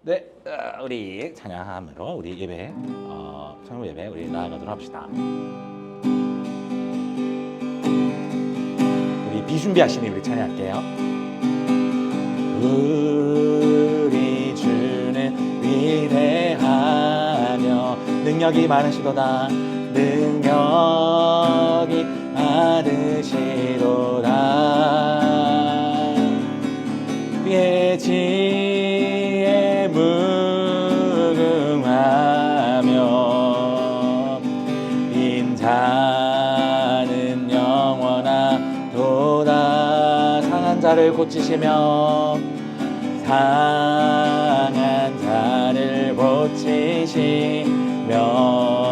네, 우리 찬양함으로 우리 예배, 청년 예배 우리 나아가도록 합시다. 우리 비준비하시니 우리 찬양할게요. 우리 주는 위대하며 능력이 많으시도다. 능력이 많으시도다. 그의 지혜 무궁하며 인자는 영원하도다. 상한 자를 고치시며 상한 자를 고치시며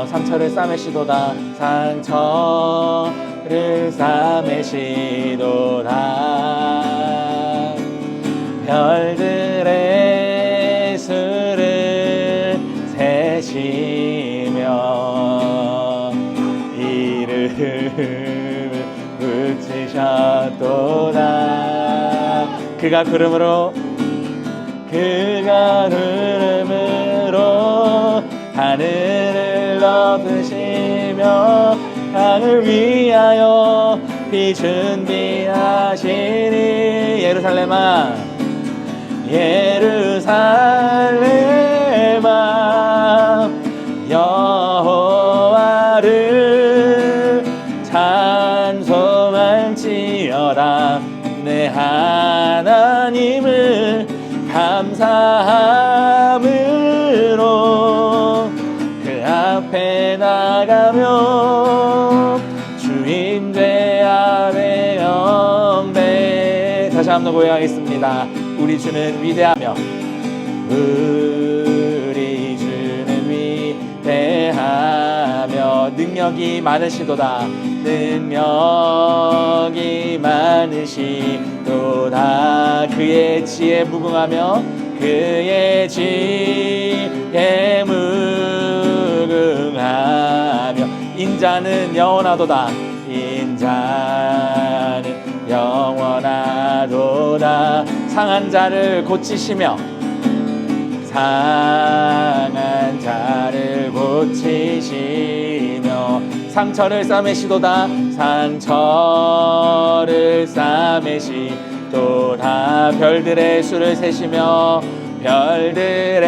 상처를 싸매시도다. 상처를 싸매시도다. 별들의 수를 세시며 이름을 붙이셨도다. 그가 구름으로 하늘을 덮으시며 땅을 위하여 비준비하시니 예루살렘아 여호와를 찬송할지어다. 내 하나님을 감사함으로 그 앞에 나가며 주인의 아래 영배. 다시 한번 고백하겠습니다. 우리 주는 위대하며 우리 주는 위대하며 능력이 많으시도다. 능력이 많으시도다. 그의 지혜 무궁하며 그의 지혜 무궁하며 인자는 영원하도다. 인자는 영원하도다. 상한 자를 고치시며 상한 자를 고치시며 상처를 싸매시도다. 상처를 싸매시도다. 별들의 수를 세시며 별들의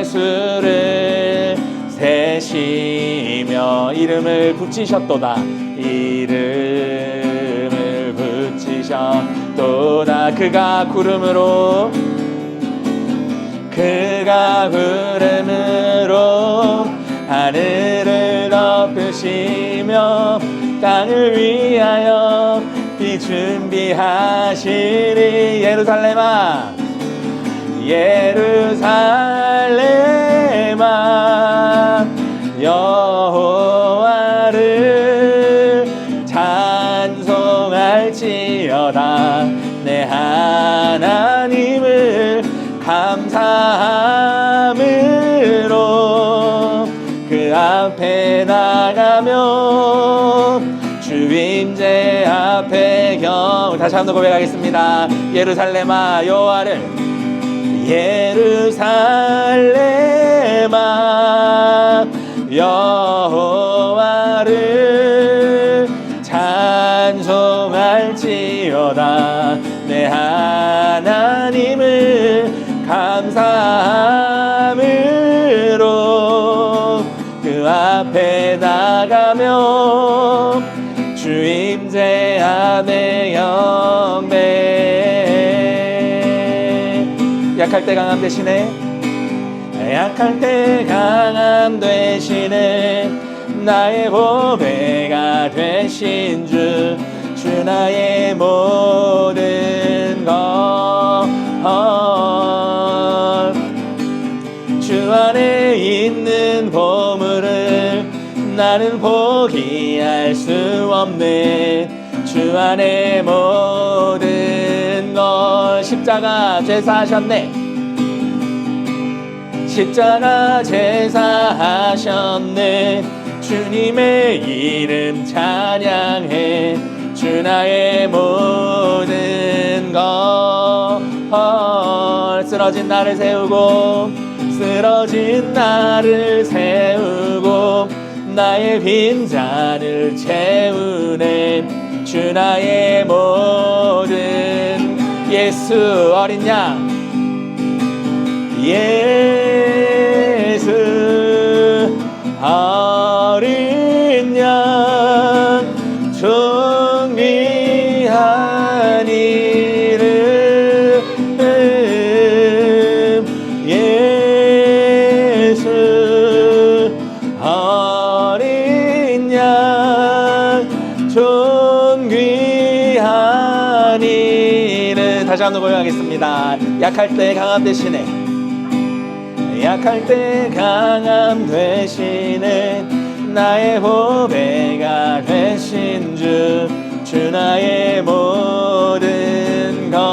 수를 세시며 이름을 붙이셨도다. 이름을 붙이셨도다. 그가 구름으로 하늘을 덮으시며 땅을 위하여 비준비하시니 예루살렘아 여호와를 찬송할지어다. 내 하나님을 감사함으로 그 앞에 나가며 주임제 앞에 다시 한번 고백하겠습니다. 예루살렘아 여호와를 찬송할지어다. 내 하나님을 감사함으로 그 앞에 나가며 주임제 앞에 영배. 약할 때 강함 되시네. 약할 때 강함 되시네. 나의 보배가 되신 주 나의 모든 것. 주 안에 있는 보물을 나는 포기할 수 없네. 주 안에 모든 것. 십자가 제사하셨네. 십자가 제사하셨네. 주님의 이름 찬양해. 주 나의 모든 것. 쓰러진 나를 세우고 쓰러진 나를 세우고 나의 빈잔을 채우는 주 나의 모든 예수 어린 양 예수 어린 양 존귀한 이름 예수 어린 양 존귀한 이름 다시 한번 고백하겠습니다. 약할 때 강함 되시네 약할 때 강함 되시는 나의 보배가 되신 주 나의 모든 것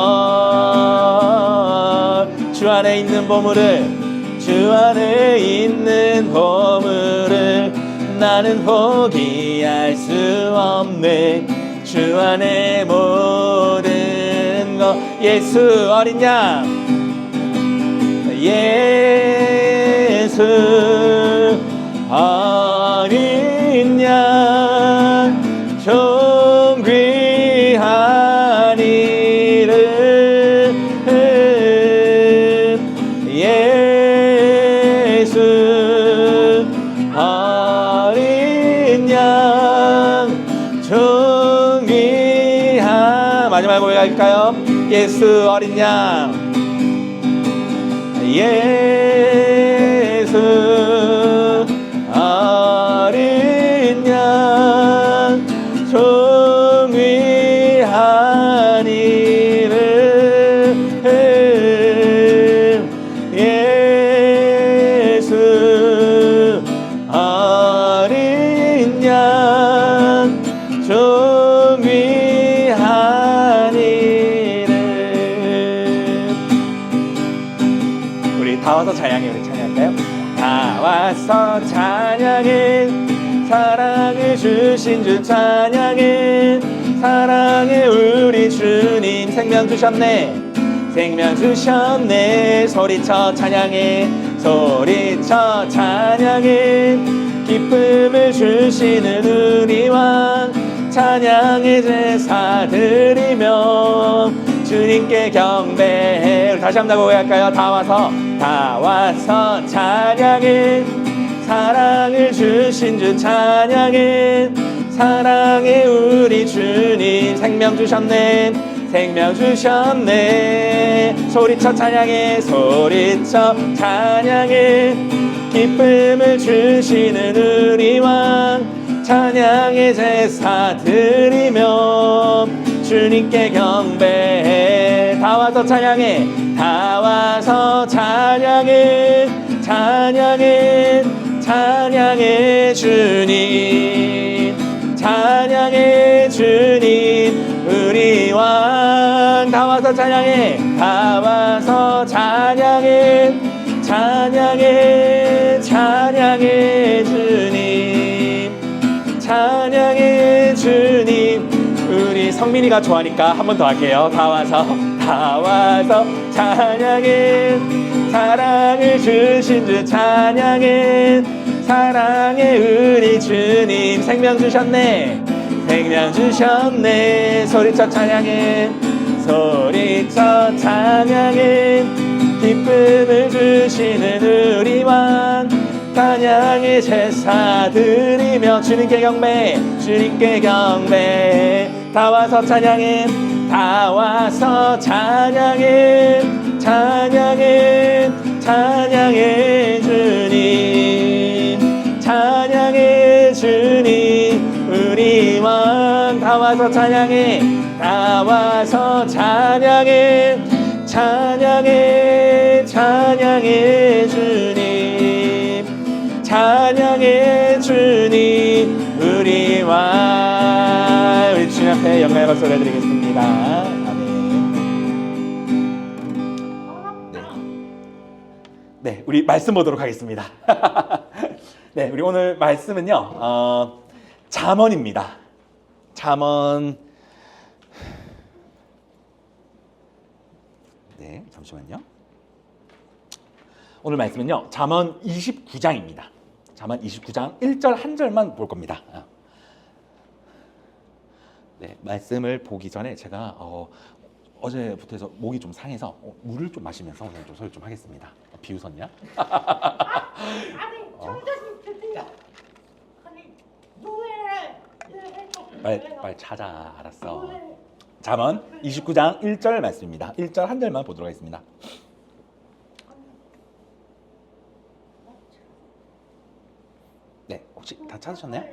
주 안에 있는 보물을 주 안에 있는 보물을 나는 포기할 수 없네 주 안에 모든 것 예수 어린 양 예수 어린 양 존귀한 이름 예수 어린 양 존귀한 마지막 고백할까요? 예수 어린 양 예수 어린 양 존귀한 이름 예수 어린 양 존귀한 이름 우리 다 와서 찬양해 우리 찬양할까요? 다 와서 찬양해 사랑을 주신 주 찬양해 사랑해 우리 주님 생명 주셨네 생명 주셨네 소리쳐 찬양해 소리쳐 찬양해 기쁨을 주시는 우리 왕 찬양의 제사 드리며 주님께 경배해 다시 한번 고백할까요? 다 와서 찬양해 사랑을 주신 주 찬양해 사랑해 우리 주님 생명 주셨네 생명 주셨네 소리쳐 찬양해 소리쳐 찬양해 기쁨을 주시는 우리 왕 찬양의 제사 드리며 주님께 경배해 다 와서 찬양해 다 와서 찬양해 찬양해 찬양해 주님 찬양해 주님 우리 왕 다 와서 찬양해 다 와서 찬양해 찬양해 찬양해 주님 찬양해 주님 우리 성민이가 좋아하니까 한 번 더 할게요. 다 와서 찬양해 사랑을 주신 주 찬양해 사랑해 우리 주님 생명 주셨네 생명 주셨네 소리쳐 찬양해 소리쳐 찬양해 기쁨을 주시는 우리 왕 찬양의 제사 드리며 주님께 경배 주님께 경배 다 와서 찬양해 다 와서 찬양해 찬양해 찬양해 주님 찬양해 주님 우리 왕 다 와서 찬양해 다 와서 찬양해 찬양해 찬양해 주님 찬양해 주님 우리 왕 우리 주님 앞에 영광의 박수 올려드리겠습니다. 아멘. 네, 우리 말씀 보도록 하겠습니다. 네, 우리 오늘 말씀은요 잠언입니다. 잠언 네, 잠시만요. 오늘 말씀은요. 잠언 29장입니다. 잠언 29장 1절 한 절만 볼 겁니다. 네, 말씀을 보기 전에 제가 어제부터 해서 목이 좀 상해서 물을 좀 마시면서 오늘 좀 소리 좀 하겠습니다. 비웃었냐? 아니 청자님 드세요. 아니 노래 빨리 찾아. 알았어. 잠언 29장 1절 말씀입니다. 1절 한 절만 보도록 하겠습니다. 네, 혹시 다 찾으셨나요?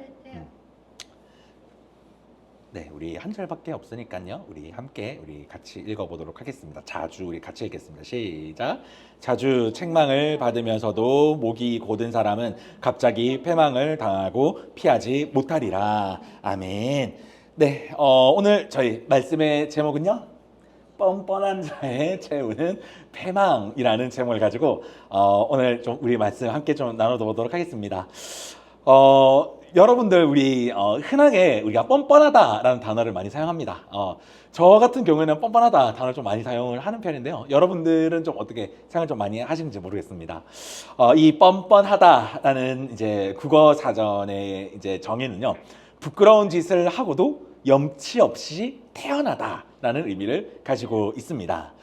네, 우리 한 절밖에 없으니까요. 우리 함께 같이 읽어보도록 하겠습니다. 자주 우리 같이 읽겠습니다. 시작. 자주 책망을 받으면서도 목이 곧은 사람은 갑자기 패망을 당하고 피하지 못하리라. 아멘. 네, 오늘 저희 말씀의 제목은요. 뻔뻔한 자의 최후는 패망이라는 제목을 가지고 오늘 좀 우리 말씀 함께 좀 나눠보도록 하겠습니다. 여러분들 우리 흔하게 우리가 뻔뻔하다라는 단어를 많이 사용합니다. 저 같은 경우에는 뻔뻔하다 단어를 좀 많이 사용을 하는 편인데요. 여러분들은 좀 어떻게 사용을 좀 많이 하시는지 모르겠습니다. 이 뻔뻔하다라는 이제 국어 사전의 이제 정의는요. 부끄러운 짓을 하고도 염치 없이 태어나다라는 의미를 가지고 있습니다.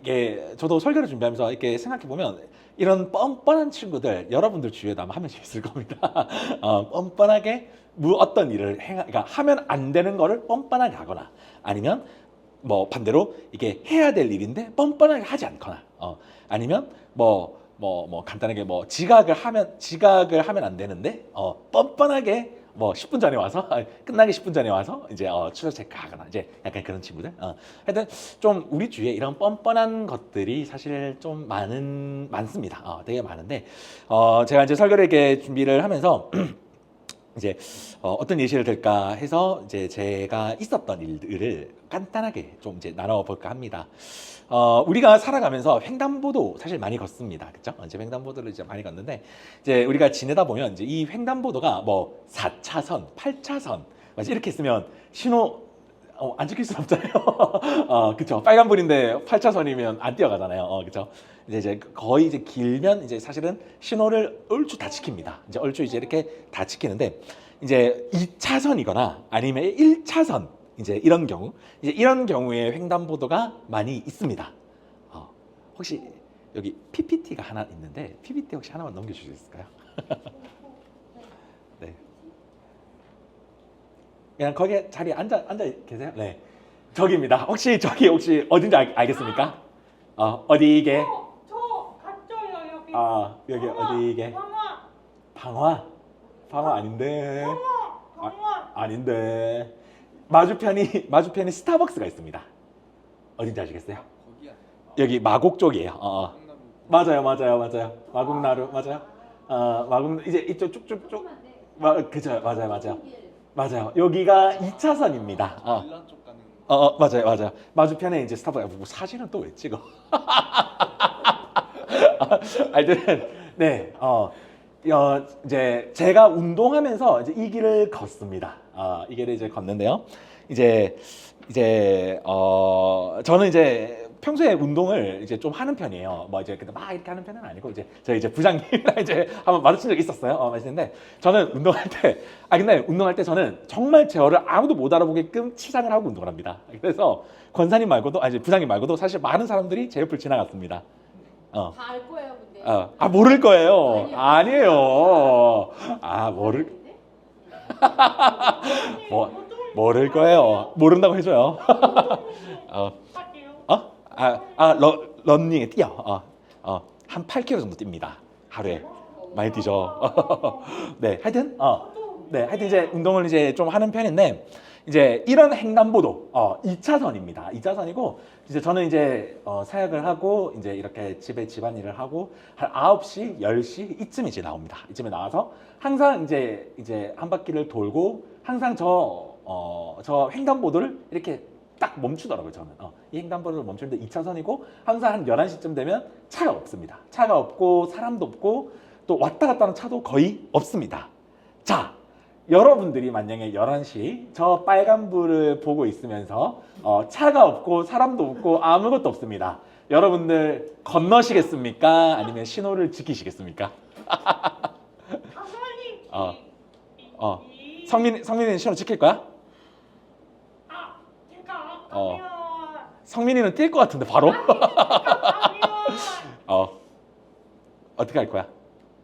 이게 저도 설교를 준비하면서 이렇게 생각해 보면 이런 뻔뻔한 친구들 여러분들 주위에도 아마 한 명씩 있을 겁니다. 뻔뻔하게 어떤 일을 그러니까 하면 안 되는 거를 뻔뻔하게 하거나 아니면 뭐 반대로 이게 해야 될 일인데 뻔뻔하게 하지 않거나 아니면 뭐 간단하게 뭐 지각을 하면 안 되는데 뻔뻔하게 뭐 10분 전에 와서 끝나기 10분 전에 와서 이제 추적 체크하거나 이제 약간 그런 친구들. 하여튼 좀 우리 주위에 이런 뻔뻔한 것들이 사실 좀 많습니다. 되게 많은데 제가 이제 설교를 이렇게 준비를 하면서 이제 어떤 예시를 들까 해서 이제 제가 있었던 일들을 간단하게 좀 이제 나눠볼까 합니다. 우리가 살아가면서 횡단보도 사실 많이 걷습니다. 그렇죠? 이제 횡단보도를 이제 많이 걷는데 이제 우리가 지내다 보면 이제 이 횡단보도가 뭐 4차선, 8차선 이렇게 있으면 신호 안 지킬 수는 없잖아요. 그렇죠? 빨간불인데 8차선이면 안 뛰어가잖아요. 그렇죠? 이제 거의 이제 길면 이제 사실은 신호를 얼추 다 지킵니다. 이제 얼추 이제 이렇게 다 지키는데 이제 2차선이거나 아니면 1차선 이제 이런 경우에 횡단보도가 많이 있습니다. 혹시 여기 PPT가 하나 있는데 PPT 혹시 하나만 넘겨주실 수 있을까요? 네. 그냥 거기에 자리에 앉아 계세요? 네. 저기입니다. 혹시 어딘지 알겠습니까? 어디게? 저 갔어요 여기. 여기 어디게? 방화 아닌데. 방화. 아닌데. 맞은편이 스타벅스가 있습니다. 어딘지 아시겠어요? 여기 마곡 쪽이에요. 맞아요. 마곡나루 맞아요. 이제 이쪽 쭉쭉쭉. 그죠, 맞아요. 여기가 2차선입니다. 맞아요. 맞은편에 이제 스타벅스. 뭐 사진은 또 왜 찍어? 하여튼 네. 이제 제가 운동하면서 이제 이 길을 걷습니다. 이 길을 이제 걷는데요. 이제 저는 이제 평소에 운동을 이제 좀 하는 편이에요. 뭐 이제 근데 막 이렇게 하는 편은 아니고 이제 저희 이제 부장님이랑 이제 한번 마주친 적이 있었어요. 마주쳤는데 저는 운동할 때 저는 정말 저를 아무도 못 알아보게끔 치장을 하고 운동을 합니다. 그래서 권사님 말고도 부장님 말고도 사실 많은 사람들이 제 옆을 지나갔습니다. 다 알 거예요, 근데. 모를 거예요. 아니에요. 모를 거예요. 모른다고 해줘요. 러닝에 뛰어. 한 8km 정도 뜁니다. 하루에. 많이 뛰죠. 네, 하여튼 이제 운동을 이제 좀 하는 편인데, 이제 이런 횡단보도 2차선입니다. 2차선이고 이제 저는 이제 사역을 하고 이제 이렇게 집에 집안일을 하고 한 9시, 10시 이쯤에 이제 나옵니다. 이쯤에 나와서 항상 이제 한 바퀴를 돌고 항상 저 횡단보도를 이렇게 딱 멈추더라고요. 저는 이 횡단보도를 멈추는데 2차선이고 항상 한 11시쯤 되면 차가 없습니다. 차가 없고 사람도 없고 또 왔다 갔다 하는 차도 거의 없습니다. 자, 여러분들이 만약에 11시 저 빨간불을 보고 있으면서 차가 없고 사람도 없고 아무것도 없습니다. 여러분들 건너시겠습니까? 아니면 신호를 지키시겠습니까? 당연히 어. 성민이는 신호 지킬 거야? 제가 어. 가면 성민이는 뛸 것 같은데 바로? 가면 어떻게 할 거야?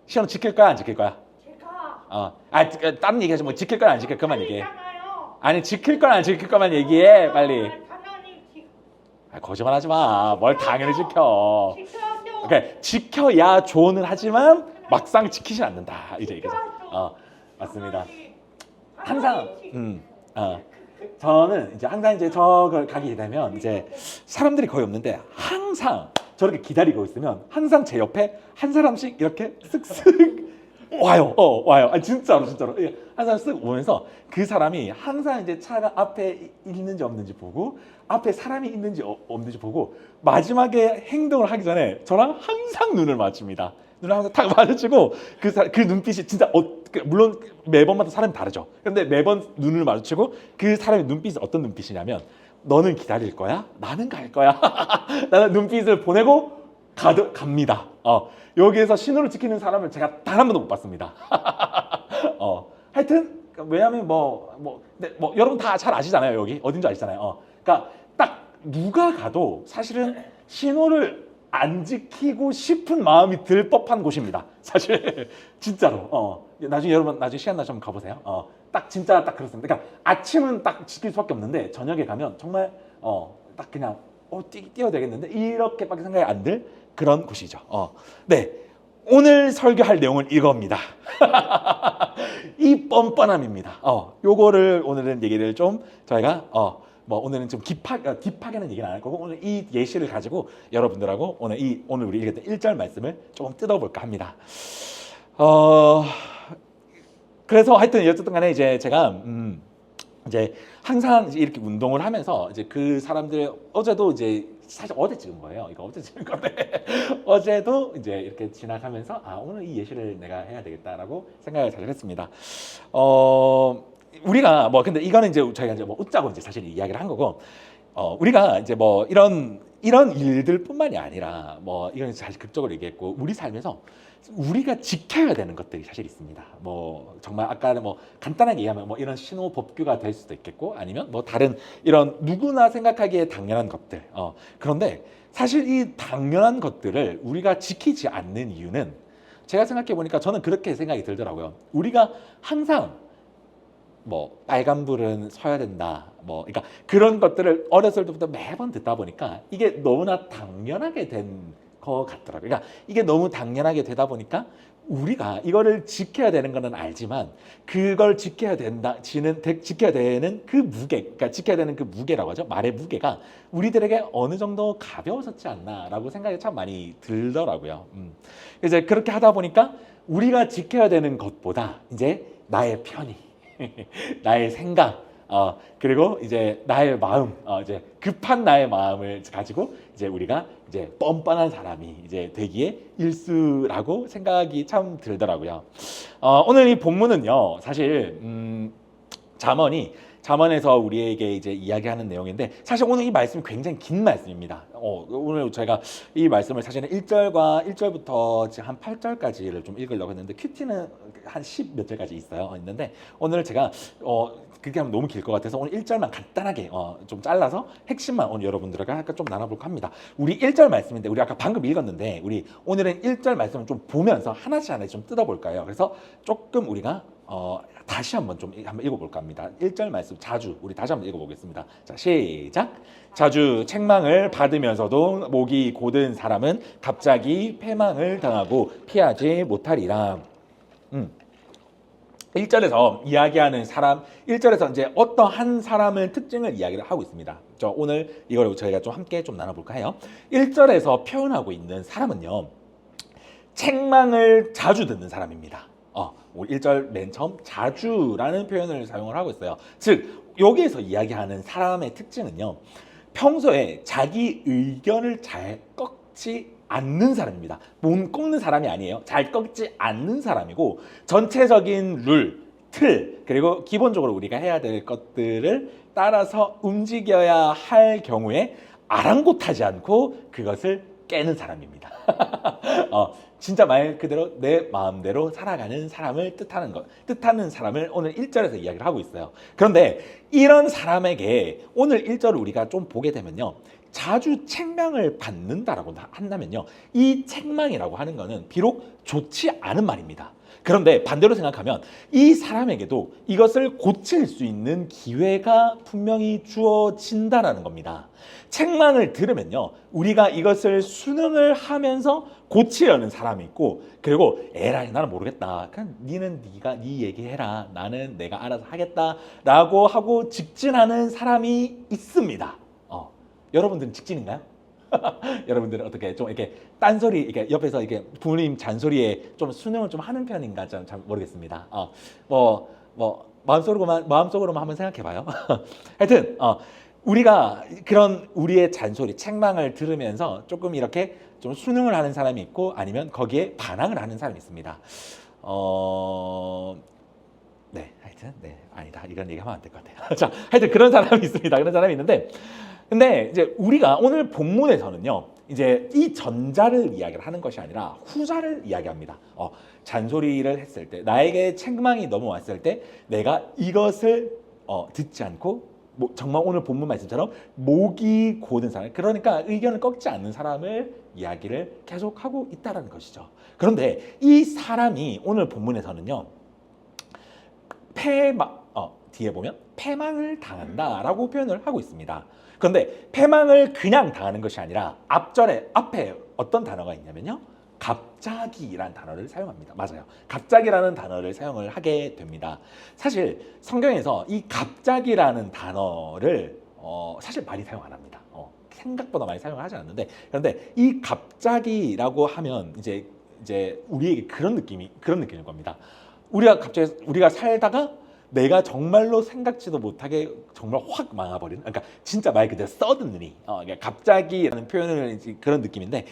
신호 지킬 거야 안 지킬 거야? 제가 다른 얘기하지 뭐 지킬 거야 안 지킬 거만 얘기해. 있잖아요. 아니 지킬 거야 안 지킬 거만 얘기해 빨리. 당연히 거짓말하지 마. 뭘 당연히 지켜. 지켜야죠. 그러니까 지켜야 조언을 하지만 막상 지키진 않는다. 이제 이거죠. 맞습니다. 항상 저는 이제 항상 이제 저걸 가게 되면 이제 사람들이 거의 없는데 항상 저렇게 기다리고 있으면 항상 제 옆에 한 사람씩 이렇게 쓱쓱 와요. 와요. 진짜로. 예, 한 사람 쓱 오면서 그 사람이 항상 이제 차가 앞에 있는지 없는지 보고 앞에 사람이 있는지 없는지 보고 마지막에 행동을 하기 전에 저랑 항상 눈을 맞춥니다. 눈을 항상 탁 마주치고 그 눈빛이 진짜 물론 매번마다 사람이 다르죠. 그런데 매번 눈을 마주치고 그 사람의 눈빛이 어떤 눈빛이냐면 너는 기다릴 거야? 나는 갈 거야. 나는 눈빛을 보내고 갑니다. 여기에서 신호를 지키는 사람을 제가 단 한 번도 못 봤습니다. 하여튼 왜냐하면 여러분 다 잘 아시잖아요. 여기 어딘지 아시잖아요. 그러니까 딱 누가 가도 사실은 신호를 안 지키고 싶은 마음이 들 법한 곳입니다. 사실 진짜로. 나중에 여러분 시간 나시면 한번 가보세요. 딱 진짜 딱 그렇습니다. 그러니까 아침은 딱 지킬 수밖에 없는데 저녁에 가면 정말 딱 그냥 뛰어야 되겠는데 이렇게밖에 생각이 안 들 그런 곳이죠. 네. 오늘 설교할 내용은 이겁니다. 이 뻔뻔함입니다. 요거를 오늘은 얘기를 좀 저희가 오늘은 좀 딥하게는 얘기는 안 할 거고 오늘 이 예시를 가지고 여러분들하고 오늘 우리 읽었던 1절 말씀을 조금 뜯어볼까 합니다. 그래서 하여튼 어쨌든 간에 이제 제가 이제 항상 이제 이렇게 운동을 하면서 이제 그 사람들 어제도 이제 사실 어제 찍은 거예요. 이거 어제 찍은 건데 어제도 이제 이렇게 지나가면서 오늘 이 예시를 내가 해야 되겠다라고 생각을 사실 했습니다. 우리가 근데 이거는 이제 저희가 이제 웃자고 이제 사실 이야기를 한 거고 우리가 이제 이런 일들뿐만이 아니라 이건 사실 극적으로 얘기했고 우리 삶에서 우리가 지켜야 되는 것들이 사실 있습니다. 정말 아까는 간단하게 얘기하면 이런 신호 법규가 될 수도 있겠고 아니면 다른 이런 누구나 생각하기에 당연한 것들. 그런데 사실 이 당연한 것들을 우리가 지키지 않는 이유는 제가 생각해 보니까 저는 그렇게 생각이 들더라고요. 우리가 항상 빨간불은 서야 된다. 그러니까 그런 것들을 어렸을 때부터 매번 듣다 보니까 이게 너무나 당연하게 된 것 같더라고요. 그러니까 이게 너무 당연하게 되다 보니까 우리가 이거를 지켜야 되는 거는 알지만 그걸 지켜야 되는 그 무게, 그러니까 지켜야 되는 그 무게라고 하죠. 말의 무게가 우리들에게 어느 정도 가벼워졌지 않나라고 생각이 참 많이 들더라고요. 이제 그렇게 하다 보니까 우리가 지켜야 되는 것보다 이제 나의 편의, 나의 생각, 그리고 이제 나의 마음, 이제 급한 나의 마음을 가지고 이제 우리가 이제 뻔뻔한 사람이 이제 되기에 일쑤라고 생각이 참 들더라고요. 오늘 이 본문은요, 사실 잠언에서 우리에게 이제 이야기하는 내용인데 사실 오늘 이 말씀이 굉장히 긴 말씀입니다. 오늘 제가 이 말씀을 사실은 1절부터 한 8절까지를 좀 읽으려고 했는데 큐티는 한 10 몇 절까지 있는데 오늘 제가 그렇게 하면 너무 길 것 같아서 오늘 1절만 간단하게 좀 잘라서 핵심만 오늘 여러분들과 약간 좀 나눠볼까 합니다. 우리 1절 말씀인데 우리 아까 방금 읽었는데 우리 오늘은 1절 말씀을 좀 보면서 하나씩 좀 뜯어볼까요? 그래서 조금 우리가 다시 한번 읽어볼까 합니다. 1절 말씀 우리 다시 한번 읽어보겠습니다. 자, 시작. 자주 책망을 받으면서도 목이 곧은 사람은 갑자기 패망을 당하고 피하지 못하리라. 1절에서 이야기하는 사람, 1절에서 이제 어떤 한 사람의 특징을 이야기를 하고 있습니다. 오늘 이걸 저희가 좀 함께 좀 나눠볼까 해요. 1절에서 표현하고 있는 사람은요, 책망을 자주 듣는 사람입니다. 1절 맨 처음 자주라는 표현을 사용을 하고 있어요. 즉 여기에서 이야기하는 사람의 특징은요, 평소에 자기 의견을 잘 꺾지 않는 사람입니다. 못 꺾는 사람이 아니에요. 잘 꺾지 않는 사람이고 전체적인 룰, 틀, 그리고 기본적으로 우리가 해야 될 것들을 따라서 움직여야 할 경우에 아랑곳하지 않고 그것을 깨는 사람입니다. 진짜 말 그대로 내 마음대로 살아가는 사람을 뜻하는 사람을 오늘 1절에서 이야기를 하고 있어요. 그런데 이런 사람에게 오늘 1절을 우리가 좀 보게 되면요. 자주 책망을 받는다라고 한다면요. 이 책망이라고 하는 거는 비록 좋지 않은 말입니다. 그런데 반대로 생각하면 이 사람에게도 이것을 고칠 수 있는 기회가 분명히 주어진다라는 겁니다. 책망을 들으면요, 우리가 이것을 수능을 하면서 고치려는 사람이 있고, 그리고 에라이 나는 모르겠다, 그냥 네가 네 얘기해라, 나는 내가 알아서 하겠다라고 하고 직진하는 사람이 있습니다. 여러분들은 직진인가요? 여러분들은 어떻게 좀 이렇게 딴소리, 이렇게 옆에서 이렇게 부모님 잔소리에 좀 순응을 좀 하는 편인가 잘 모르겠습니다. 마음속으로만 한번 생각해봐요. 하여튼 우리가 그런 우리의 잔소리, 책망을 들으면서 조금 이렇게 좀 순응을 하는 사람이 있고, 아니면 거기에 반항을 하는 사람이 있습니다. 네, 하여튼 아니다, 이런 얘기하면 안 될 것 같아요. 자, 하여튼 그런 사람이 있습니다. 그런 사람이 있는데. 근데 이제 우리가 오늘 본문에서는요, 이제 이 전자를 이야기를 하는 것이 아니라 후자를 이야기합니다. 잔소리를 했을 때, 나에게 책망이 넘어왔을 때, 내가 이것을 듣지 않고, 정말 오늘 본문 말씀처럼 목이 고든 사람, 그러니까 의견을 꺾지 않는 사람을 이야기를 계속하고 있다는 것이죠. 그런데 이 사람이 오늘 본문에서는요, 뒤에 보면 패망을 당한다라고 표현을 하고 있습니다. 그런데 패망을 그냥 당하는 것이 아니라 앞에 어떤 단어가 있냐면요, 갑자기라는 단어를 사용합니다. 맞아요. 갑자기라는 단어를 사용을 하게 됩니다. 사실 성경에서 이 갑자기라는 단어를 사실 많이 사용 안 합니다. 생각보다 많이 사용을 하지 않는데, 그런데 이 갑자기라고 하면 이제 우리에게 그런 느낌일 겁니다. 우리가 살다가 내가 정말로 생각지도 못하게 정말 확 망해버리는, 그러니까 진짜 말 그대로 suddenly, 그러니까 갑자기라는 표현을 그런 느낌인데,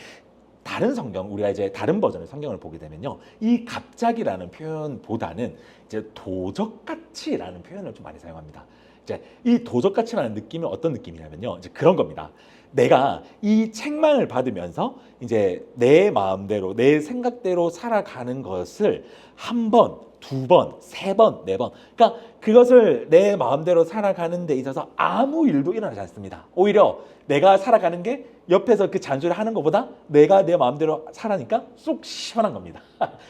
다른 성경, 우리가 이제 다른 버전의 성경을 보게 되면요, 이 갑자기라는 표현보다는 이제 도적같이라는 표현을 좀 많이 사용합니다. 이제 이 도적같이라는 느낌은 어떤 느낌이냐면요, 이제 그런 겁니다. 내가 이 책망을 받으면서 이제 내 마음대로, 내 생각대로 살아가는 것을 한 번, 두 번, 세 번, 네 번, 그러니까 그것을 내 마음대로 살아가는 데 있어서 아무 일도 일어나지 않습니다. 오히려 내가 살아가는 게 옆에서 그 잔소리 하는 것보다 내가 내 마음대로 살아니까 쏙 시원한 겁니다.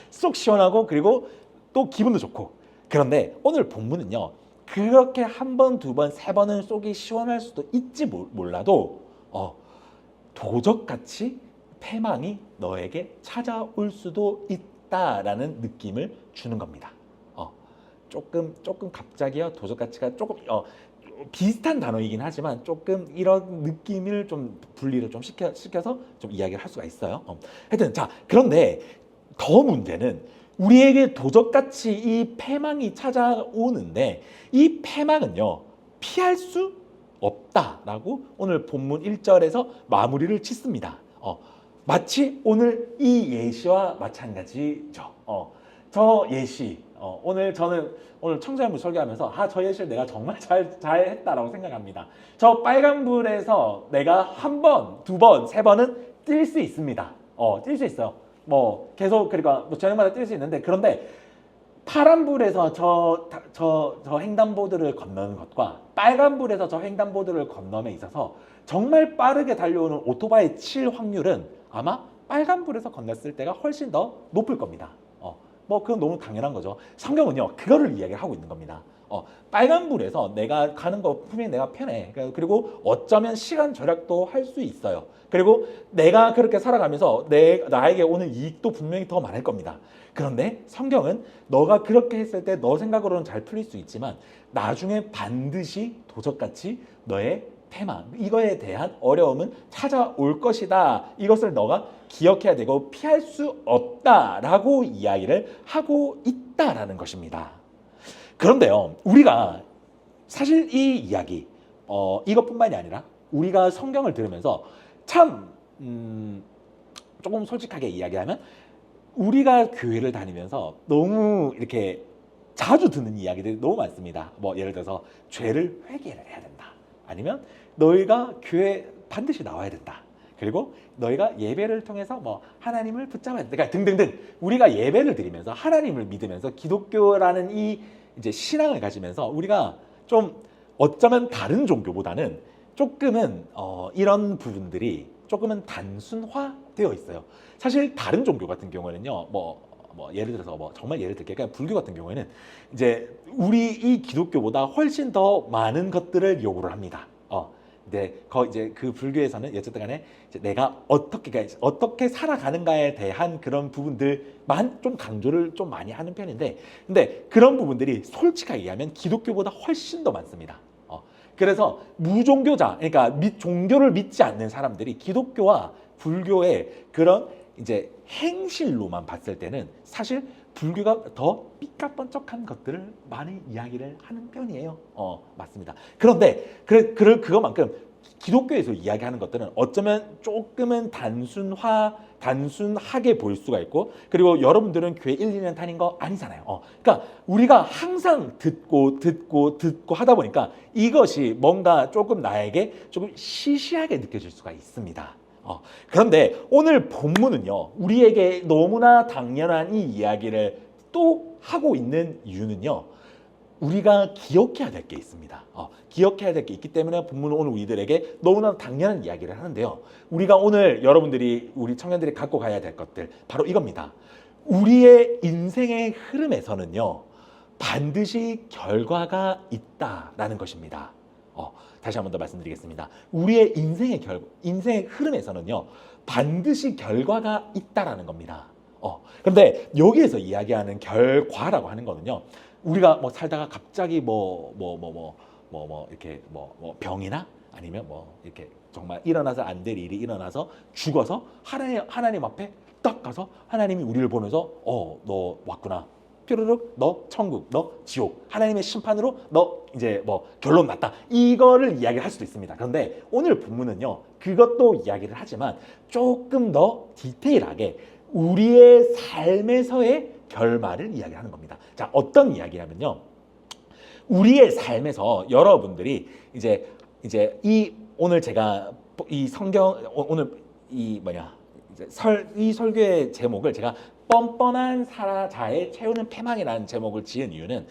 쏙 시원하고, 그리고 또 기분도 좋고. 그런데 오늘 본문은요, 그렇게 한 번, 두 번, 세 번은 속이 시원할 수도 있지 몰라도 도적같이 패망이 너에게 찾아올 수도 있다라는 느낌을 주는 겁니다. 조금 갑자기요, 도적같이가 조금 비슷한 단어이긴 하지만 조금 이런 느낌을 좀 분리를 좀 시켜서 좀 이야기를 할 수가 있어요. 하여튼 자, 그런데 더 문제는 우리에게 도적같이 이 패망이 찾아오는데, 이 패망은요, 피할 수 없다라고 오늘 본문 1절에서 마무리를 짓습니다. 마치 오늘 이 예시와 마찬가지죠. 저 예시, 오늘 청소년부 설교하면서 저 예시를 내가 정말 잘 했다라고 생각합니다. 저 빨간불에서 내가 한 번, 두 번, 세 번은 뛸 수 있습니다. 뛸 수 있어요. 계속, 그러니까 저녁마다 뛸 수 있는데, 그런데 파란불에서 저 횡단보도를 건너는 것과 빨간불에서 저 횡단보도를 건너에 있어서 정말 빠르게 달려오는 오토바이 칠 확률은 아마 빨간불에서 건넜을 때가 훨씬 더 높을 겁니다. 그건 너무 당연한 거죠. 성경은요, 그거를 이야기를 하고 있는 겁니다. 빨간불에서 내가 가는 거 분명히 내가 편해. 그리고 어쩌면 시간 절약도 할 수 있어요. 그리고 내가 그렇게 살아가면서 나에게 오는 이익도 분명히 더 많을 겁니다. 그런데 성경은 너가 그렇게 했을 때 너 생각으로는 잘 풀릴 수 있지만 나중에 반드시 도적같이 너의 패망, 이거에 대한 어려움은 찾아올 것이다. 이것을 너가 기억해야 되고 피할 수 없다라고 이야기를 하고 있다라는 것입니다. 그런데요, 우리가 사실 이 이야기, 이것뿐만이 아니라 우리가 성경을 들으면서 참 조금 솔직하게 이야기하면, 우리가 교회를 다니면서 너무 이렇게 자주 듣는 이야기들이 너무 많습니다. 예를 들어서 죄를 회개를 해야 된다. 아니면 너희가 교회 반드시 나와야 된다. 그리고 너희가 예배를 통해서 뭐 하나님을 붙잡아야 된다. 그러니까 등등등 우리가 예배를 드리면서 하나님을 믿으면서 기독교라는 이 이제 신앙을 가지면서 우리가 좀 어쩌면 다른 종교보다는 조금은 이런 부분들이 조금은 단순화되어 있어요. 사실 다른 종교 같은 경우에는요, 뭐 예를 들어서 뭐 정말 예를 들게 그냥 불교 같은 경우에는 이제 우리 이 기독교보다 훨씬 더 많은 것들을 요구를 합니다. 이제 그 불교에서는 어쨌든 간에 내가 어떻게 살아가는가에 대한 그런 부분들만 좀 강조를 좀 많이 하는 편인데, 근데 그런 부분들이 솔직하게 얘기하면 기독교보다 훨씬 더 많습니다. 그래서 무종교자, 그러니까 종교를 믿지 않는 사람들이 기독교와 불교의 그런 이제 행실로만 봤을 때는 사실 불교가 더 삐까뻔쩍한 것들을 많이 이야기를 하는 편이에요. 맞습니다. 그런데 그것만큼 기독교에서 이야기하는 것들은 어쩌면 조금은 단순하게 보일 수가 있고, 그리고 여러분들은 교회 1, 2년 다닌 거 아니잖아요. 그러니까 우리가 항상 듣고 하다 보니까 이것이 뭔가 조금 나에게 조금 시시하게 느껴질 수가 있습니다. 그런데 오늘 본문은요, 우리에게 너무나 당연한 이 이야기를 또 하고 있는 이유는요, 우리가 기억해야 될 게 있습니다. 기억해야 될 게 있기 때문에 본문은 오늘 우리들에게 너무나 당연한 이야기를 하는데요, 우리가 오늘 여러분들이 우리 청년들이 갖고 가야 될 것들 바로 이겁니다. 우리의 인생의 흐름에서는요 반드시 결과가 있다라는 것입니다. 다시 한 번 더 말씀드리겠습니다. 우리의 인생의 흐름에서는요 반드시 결과가 있다라는 겁니다. 그런데 여기에서 이야기하는 결과라고 하는 거는요, 우리가 뭐 살다가 갑자기 이렇게 병이나 아니면 이렇게 정말 일어나서 안 될 일이 일어나서 죽어서 하나님 앞에 딱 가서 하나님이 우리를 보면서 너 왔구나, 뾰루룩 너 천국 너 지옥, 하나님의 심판으로 너 이제 결론 났다, 이거를 이야기를 할 수도 있습니다. 그런데 오늘 본문은요 그것도 이야기를 하지만 조금 더 디테일하게 우리의 삶에서의 결말을 이야기하는 겁니다. 자, 어떤 이야기냐면요, 우리의 삶에서 여러분들이 이제 이 오늘 제가 이 성경 오늘 이 설교의 제목을 제가 뻔뻔한 자의 채우는 패망이라는 제목을 지은 이유는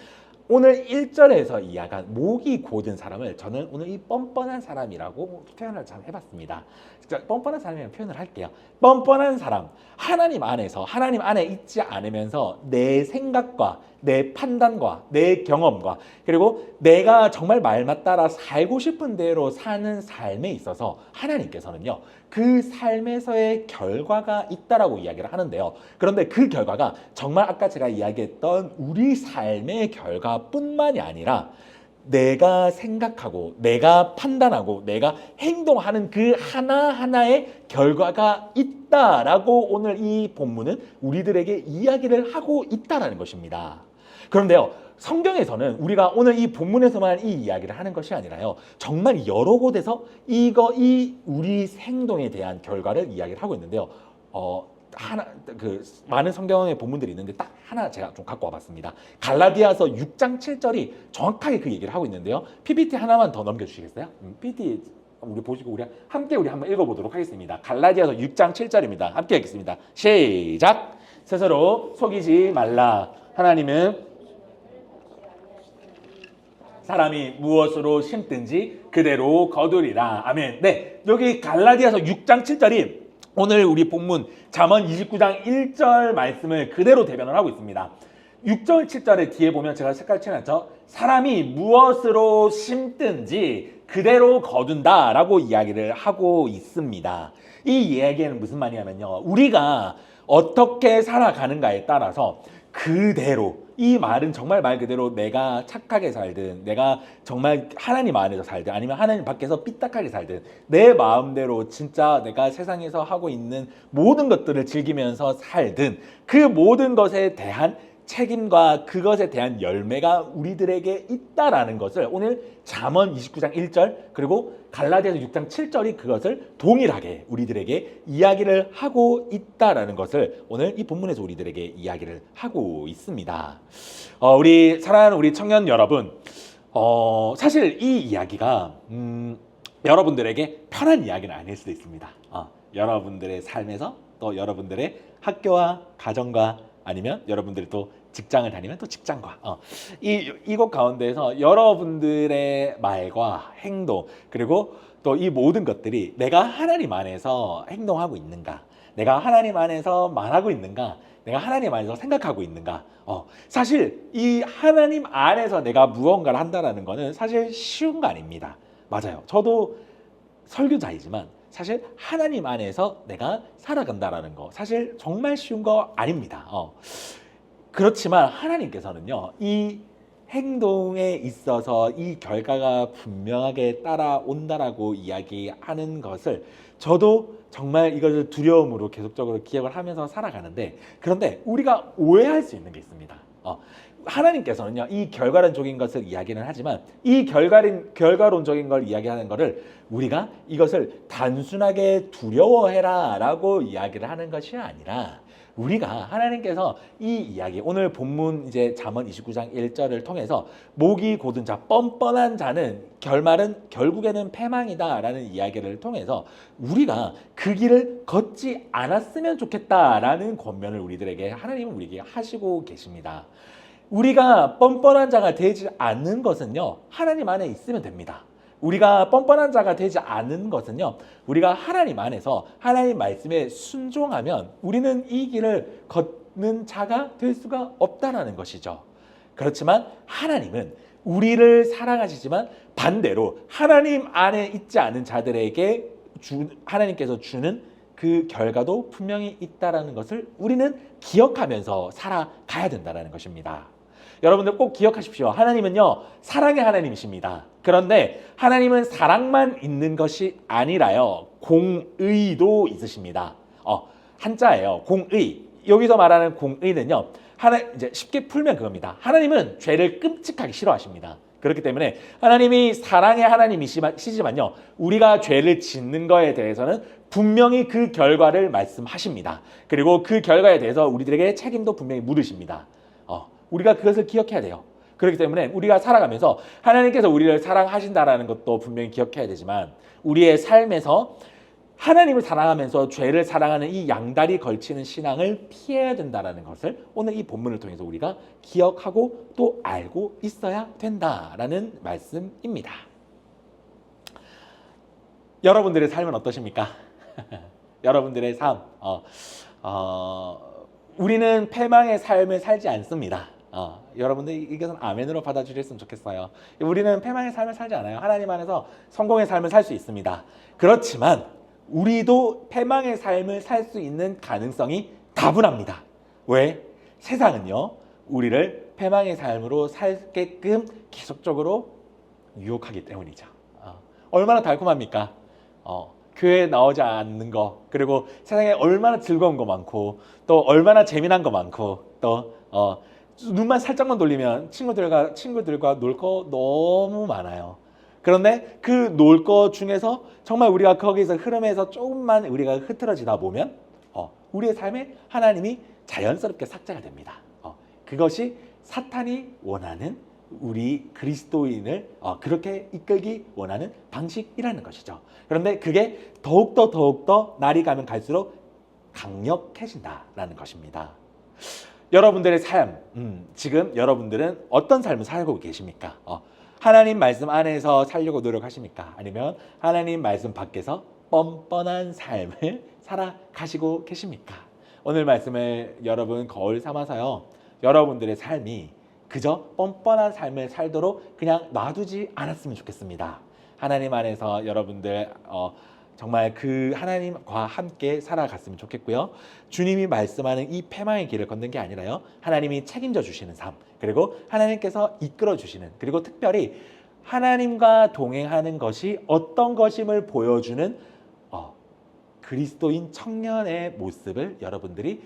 오늘 1절에서 이야기한 목이 고든 사람을 저는 오늘 이 뻔뻔한 사람이라고 표현을 참 해봤습니다. 뻔뻔한 사람이라는 표현을 할게요. 뻔뻔한 사람, 하나님 안에 있지 않으면서 내 생각과 내 판단과 내 경험과 그리고 내가 정말 말만 따라 살고 싶은 대로 사는 삶에 있어서 하나님께서는요 그 삶에서의 결과가 있다라고 이야기를 하는데요, 그런데 그 결과가 정말 아까 제가 이야기했던 우리 삶의 결과뿐만이 아니라 내가 생각하고 내가 판단하고 내가 행동하는 그 하나하나의 결과가 있다라고 오늘 이 본문은 우리들에게 이야기를 하고 있다라는 것입니다. 그런데요, 성경에서는 우리가 오늘 이 본문에서만 이 이야기를 하는 것이 아니라요, 정말 여러 곳에서 이 우리 행동에 대한 결과를 이야기를 하고 있는데요. 많은 성경의 본문들이 있는데 딱 하나 제가 좀 갖고 와봤습니다. 갈라디아서 6장 7절이 정확하게 그 얘기를 하고 있는데요. PPT 하나만 더 넘겨주시겠어요? PPT 우리 보시고 우리 한번 읽어보도록 하겠습니다. 갈라디아서 6장 7절입니다. 함께 읽겠습니다. 시작. 스스로 속이지 말라. 하나님은 사람이 무엇으로 심든지 그대로 거두리라. 아멘. 네, 여기 갈라디아서 6장 7절이 오늘 우리 본문 잠언 29장 1절 말씀을 그대로 대변을 하고 있습니다. 6절 7절에 뒤에 보면 제가 색깔 칠해놨죠. 사람이 무엇으로 심든지 그대로 거둔다라고 이야기를 하고 있습니다. 이 이야기는 무슨 말이냐면요, 우리가 어떻게 살아가는가에 따라서 그대로, 이 말은 정말 말 그대로 내가 착하게 살든 내가 정말 하나님 안에서 살든 아니면 하나님 밖에서 삐딱하게 살든 내 마음대로 진짜 내가 세상에서 하고 있는 모든 것들을 즐기면서 살든 그 모든 것에 대한 책임과 그것에 대한 열매가 우리들에게 있다라는 것을 오늘 잠언 29장 1절 그리고 갈라디아서 6장 7절이 그것을 동일하게 우리들에게 이야기를 하고 있다라는 것을 오늘 이 본문에서 우리들에게 이야기를 하고 있습니다. 우리 사랑하는 우리 청년 여러분, 사실 이 이야기가 여러분들에게 편한 이야기는 아닐 수도 있습니다. 여러분들의 삶에서 또 여러분들의 학교와 가정과 아니면 여러분들이 또 직장을 다니면 또 직장과 이곳 가운데에서 여러분들의 말과 행동 그리고 또 이 모든 것들이 내가 하나님 안에서 행동하고 있는가, 내가 하나님 안에서 말하고 있는가, 내가 하나님 안에서 생각하고 있는가. 사실 이 하나님 안에서 내가 무언가를 한다는 거는 사실 쉬운 거 아닙니다. 맞아요. 저도 설교자이지만 사실 하나님 안에서 내가 살아간다라는 거 사실 정말 쉬운 거 아닙니다. 그렇지만 하나님께서는요, 이 행동에 있어서 이 결과가 분명하게 따라온다라고 이야기하는 것을 저도 정말 이것을 두려움으로 계속적으로 기억을 하면서 살아가는데, 그런데 우리가 오해할 수 있는 게 있습니다. 하나님께서는요, 이 결과론적인 것을 이야기는 하지만 이 결과론적인 걸 이야기하는 것을 우리가 이것을 단순하게 두려워해라 라고 이야기를 하는 것이 아니라, 우리가 하나님께서 이 이야기, 오늘 본문 이제 잠언 29장 1절을 통해서 목이 곧은 자, 뻔뻔한 자는 결국에는 패망이다라는 이야기를 통해서 우리가 그 길을 걷지 않았으면 좋겠다라는 권면을 하나님은 우리에게 하시고 계십니다. 우리가 뻔뻔한 자가 되지 않는 것은요, 하나님 안에 있으면 됩니다. 우리가 뻔뻔한 자가 되지 않는 것은요, 우리가 하나님 안에서 하나님 말씀에 순종하면 우리는 이 길을 걷는 자가 될 수가 없다라는 것이죠. 그렇지만 하나님은 우리를 사랑하시지만 반대로 하나님 안에 있지 않은 자들에게 하나님께서 주는 그 결과도 분명히 있다라는 것을 우리는 기억하면서 살아가야 된다는 것입니다. 여러분들 꼭 기억하십시오. 하나님은요, 사랑의 하나님이십니다. 그런데 하나님은 사랑만 있는 것이 아니라요, 공의도 있으십니다. 한자예요. 공의. 여기서 말하는 공의는요, 이제 쉽게 풀면 그겁니다. 하나님은 죄를 끔찍하게 싫어하십니다. 그렇기 때문에 하나님이 사랑의 하나님이시지만요, 우리가 죄를 짓는 거에 대해서는 분명히 그 결과를 말씀하십니다. 그리고 그 결과에 대해서 우리들에게 책임도 분명히 물으십니다. 우리가 그것을 기억해야 돼요. 그렇기 때문에 우리가 살아가면서 하나님께서 우리를 사랑하신다라는 것도 분명히 기억해야 되지만, 우리의 삶에서 하나님을 사랑하면서 죄를 사랑하는 이 양다리 걸치는 신앙을 피해야 된다는 것을 오늘 이 본문을 통해서 우리가 기억하고 또 알고 있어야 된다라는 말씀입니다. 여러분들의 삶은 어떠십니까? 여러분들의 삶, 우리는 패망의 삶을 살지 않습니다. 여러분들 이것은 아멘으로 받아주셨으면 좋겠어요. 우리는 패망의 삶을 살지 않아요. 하나님 안에서 성공의 삶을 살 수 있습니다. 그렇지만 우리도 패망의 삶을 살 수 있는 가능성이 다분합니다. 왜? 세상은요, 우리를 패망의 삶으로 살게끔 계속적으로 유혹하기 때문이죠. 얼마나 달콤합니까? 교회에 나오지 않는 거, 그리고 세상에 얼마나 즐거운 거 많고, 또 얼마나 재미난 거 많고, 또 눈만 살짝만 돌리면 친구들과 놀 거 너무 많아요. 그런데 그 놀 거 중에서 정말 우리가 거기서 흐름에서 조금만 우리가 흐트러지다 보면 우리의 삶에 하나님이 자연스럽게 삭제가 됩니다. 그것이 사탄이 원하는, 우리 그리스도인을 그렇게 이끌기 원하는 방식이라는 것이죠. 그런데 그게 더욱더 날이 가면 갈수록 강력해진다라는 것입니다. 여러분들의 삶, 지금 여러분들은 어떤 삶을 살고 계십니까? 하나님 말씀 안에서 살려고 노력하십니까? 아니면 하나님 말씀 밖에서 뻔뻔한 삶을 살아가시고 계십니까? 오늘 말씀을 여러분 거울 삼아서요, 여러분들의 삶이 그저 뻔뻔한 삶을 살도록 그냥 놔두지 않았으면 좋겠습니다. 하나님 안에서 여러분들 정말 그 하나님과 함께 살아갔으면 좋겠고요. 주님이 말씀하는 이 패망의 길을 걷는 게 아니라요, 하나님이 책임져 주시는 삶, 그리고 하나님께서 이끌어 주시는, 그리고 특별히 하나님과 동행하는 것이 어떤 것임을 보여주는 그리스도인 청년의 모습을 여러분들이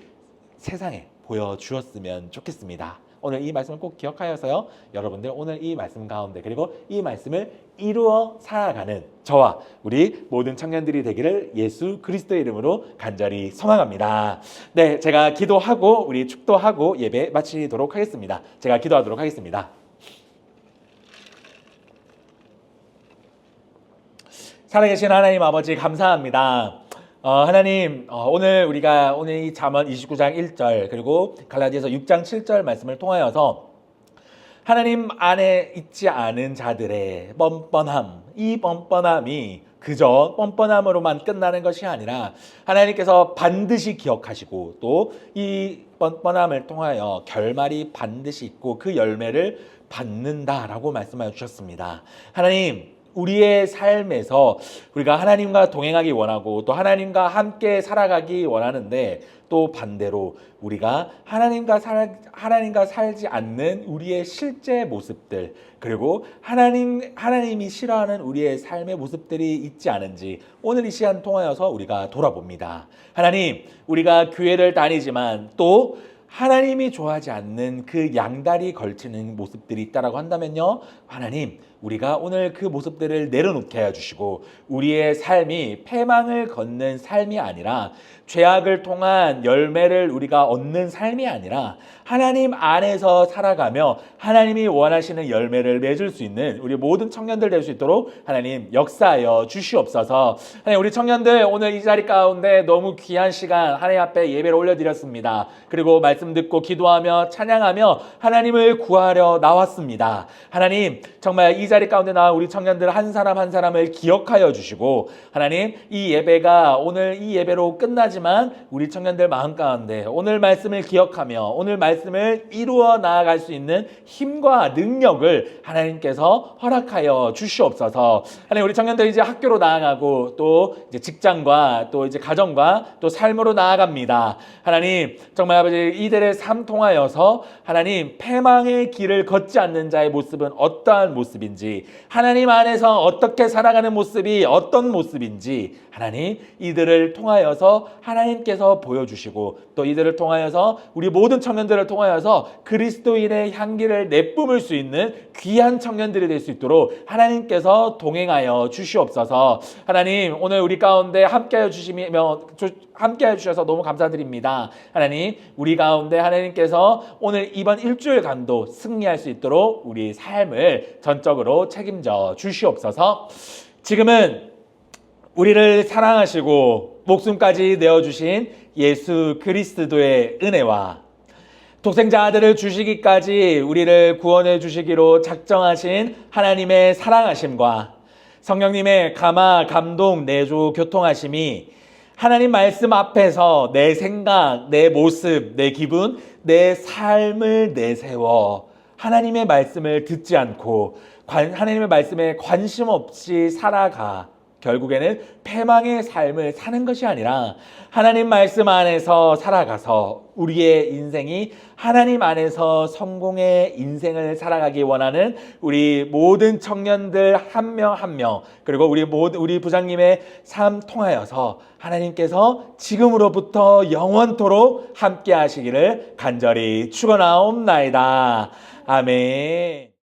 세상에 보여주었으면 좋겠습니다. 오늘 이 말씀을 꼭 기억하여서요, 여러분들 오늘 이 말씀 가운데, 그리고 이 말씀을 이루어 살아가는 저와 우리 모든 청년들이 되기를 예수 그리스도의 이름으로 간절히 소망합니다. 네, 제가 기도하고 우리 축도하고 예배 마치도록 하겠습니다. 제가 기도하도록 하겠습니다. 살아계신 하나님 아버지 감사합니다. 하나님, 오늘 이 잠언 29장 1절 그리고 갈라디아서 6장 7절 말씀을 통하여서 하나님 안에 있지 않은 자들의 뻔뻔함, 이 뻔뻔함이 그저 뻔뻔함으로만 끝나는 것이 아니라 하나님께서 반드시 기억하시고 또 이 뻔뻔함을 통하여 결말이 반드시 있고 그 열매를 받는다라고 말씀하여 주셨습니다. 하나님, 우리의 삶에서 우리가 하나님과 동행하기 원하고 또 하나님과 함께 살아가기 원하는데 또 반대로 우리가 하나님과 살지 않는 우리의 실제 모습들 그리고 하나님이 싫어하는 우리의 삶의 모습들이 있지 않은지 오늘 이 시간 통하여서 우리가 돌아봅니다. 하나님, 우리가 교회를 다니지만 또 하나님이 좋아하지 않는 그 양다리 걸치는 모습들이 있다라고 한다면요, 하나님, 우리가 오늘 그 모습들을 내려놓게 하여 주시고 우리의 삶이 패망을 걷는 삶이 아니라 죄악을 통한 열매를 우리가 얻는 삶이 아니라 하나님 안에서 살아가며 하나님이 원하시는 열매를 맺을 수 있는 우리 모든 청년들 될 수 있도록 하나님 역사하여 주시옵소서. 하나님, 우리 청년들 오늘 이 자리 가운데 너무 귀한 시간 하나님 앞에 예배를 올려드렸습니다. 그리고 말씀 듣고 기도하며 찬양하며 하나님을 구하려 나왔습니다. 하나님, 정말 이 자리 가운데 나와 우리 청년들 한 사람 한 사람을 기억하여 주시고 하나님, 이 예배가 오늘 이 예배로 끝나지만 우리 청년들 마음 가운데 오늘 말씀을 기억하며 오늘 말씀을 이루어 나아갈 수 있는 힘과 능력을 하나님께서 허락하여 주시옵소서. 하나님, 우리 청년들 이제 학교로 나아가고 또 이제 직장과 또 이제 가정과 또 삶으로 나아갑니다. 하나님, 정말 아버지 이들의 삶 통하여서 하나님 패망의 길을 걷지 않는 자의 모습은 어떠한 모습인지 하나님 안에서 어떻게 살아가는 모습이 어떤 모습인지 하나님 이들을 통하여서 하나님께서 보여주시고 또 이들을 통하여서 우리 모든 청년들을 통하여서 그리스도인의 향기를 내뿜을 수 있는 귀한 청년들이 될 수 있도록 하나님께서 동행하여 주시옵소서. 하나님, 오늘 우리 가운데 함께하여 주셔서 너무 감사드립니다. 하나님, 우리 가운데 하나님께서 오늘 이번 일주일간도 승리할 수 있도록 우리 삶을 전적으로 책임져 주시옵소서. 지금은 우리를 사랑하시고 목숨까지 내어주신 예수 그리스도의 은혜와 독생자 아들을 주시기까지 우리를 구원해 주시기로 작정하신 하나님의 사랑하심과 성령님의 감화, 감동, 내조, 교통하심이 하나님 말씀 앞에서 내 생각, 내 모습, 내 기분, 내 삶을 내세워 하나님의 말씀을 듣지 않고 하나님의 말씀에 관심 없이 살아가 결국에는 패망의 삶을 사는 것이 아니라 하나님 말씀 안에서 살아가서 우리의 인생이 하나님 안에서 성공의 인생을 살아가기 원하는 우리 모든 청년들 한 명 한 명 그리고 우리 부장님의 삶 통하여서 하나님께서 지금으로부터 영원토록 함께 하시기를 간절히 축원하옵나이다. 아멘.